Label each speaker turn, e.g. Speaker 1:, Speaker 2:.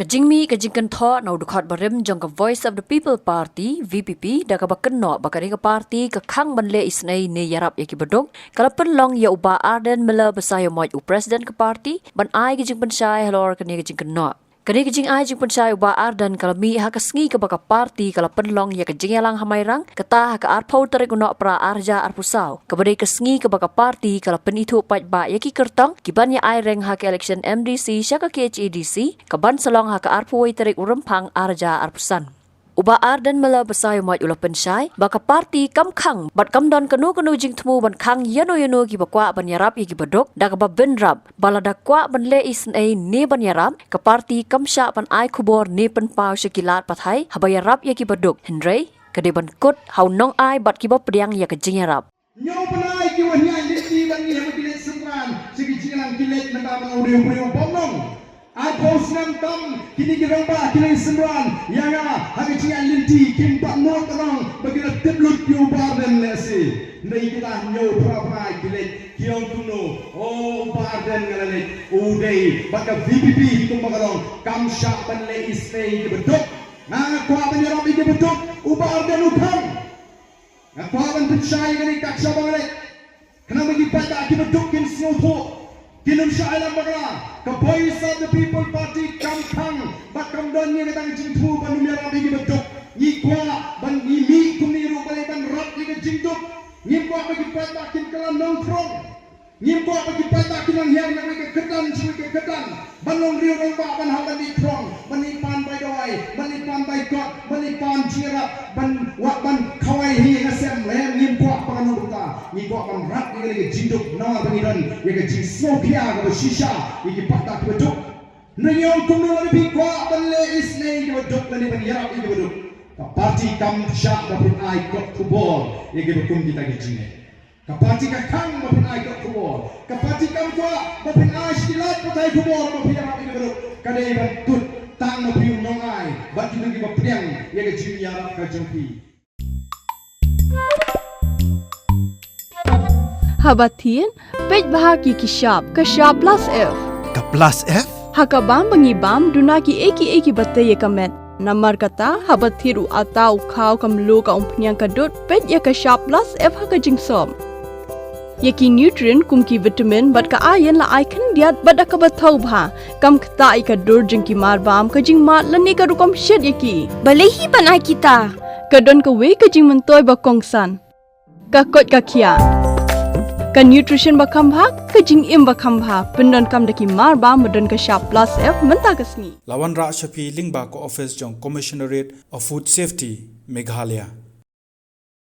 Speaker 1: Kajingmi kajingkan tho nau dukhat barim jong ka Voice of the People Party VPP da ka bakken no bakari ka party ka khang banle isnai ne yarap yaki badong kalapan long ya uba Arden mela basayo moj u president ka party ban ai kajing pansyai halor kani kajingkan no kani kajing ai jing pansyai uba Arden kalami ha kasngi ka baka party kalapan long ya kajing yalang hamairang kata ha ka arpau tarik no pra arja arpusau kabade kasngi ka baka party kalapan itu pat ba yaki kertang kiban ya ai reng ha ka election MDC syaka KHEDC kaban salong ha ka arpuai tarik urempang arja arpusan Uba Arden mela basayo moj ulapan syai baka party kam khang bat kam don kanu jing temu ban khang yano ki bakwa ban yarap yaki badok da ka benrap balada kwa ban le isnai ne ban yarap ka party kam sya ban ai khubor ne pen pau syakilat pathai haba yarap yaki badok hendrei kade ban kut hau nong ai bat ki ba priang ya ka jing yarap
Speaker 2: nyo panai ki wan yang di ban ni ha kilet semran sigi jingang kilet menta ban audio priyo pomong I post nam tam kini kirang ba kini semran yanga hagi cingan linti kimpak no terang bagina teblut yu barden lesi nei kita nyo pra kilet kiong kuno oh barden ngalale udai baka VPP kum bagalong kam syak ban le istay ki bedok nga kwa ban yarap ki bedok u barden ukang nga kwa ban pensay kani kaksa bangale kana magi pata ki bedok kin snowto Kinum syailan bagla ka Voice of the People Party kam khang bakam don ni katang jingthu ban numera bigi betuk ni kwa ban ni mi kum ni ru bale ban rat ni jingtuk ni kwa bagi pata kin kalam nong from ni kwa bagi pata kin ang hiang na ke kedan chui ke kedan ban long riu rong ba ban ha ban ni from ban ni pan bai doi ban ni pan bai got ban ni pan chira ban wa ban khawai hi na sem le ni kwa pa nong ta ni kwa ban rat ni ke jingtuk na ban ni ran ye ke jing so pia ga shisha ni pata ke betuk Nayong kung naman bigwa banle isnay yung dok na ni pangyarap yung dok. Kapati kam syak mapun ay kot kubor yung gibukum kita gijine. Kapati ka kang mapun ay kot kubor. Kapati kam kwa mapun ay sikilat patay kubor mapun yarap yung dok. Kadai bantut tang mapun nong ay bat yung gibapriang yung gijine yarap ka jangpi.
Speaker 3: Habatin, pej bahagi kishap plus F.
Speaker 4: Ka plus F?
Speaker 3: Hakabam bangibam dunaki eki batte ye kamet namar kata habat thiru atau khau kamlu ka umpnyang kadut pet ya ka sharp plus F haka jingsom yeki nutrient kumki vitamin bat ka ayen la icon diat bat ka bathau bha kam khta ai ka dur jingki mar bam ka jing mat lani ka rukom shed yeki balehi banai kita kadon ka we ka jing mentoy ba kongsan ka kot ka khia ka nutrition bakam bha ka jing im bakam bha pendon kam daki mar ba modon ka sharp plus F menta kasni
Speaker 4: Lawan Ra Shafi Lingba ko office jong Commissionerate of Food Safety Meghalaya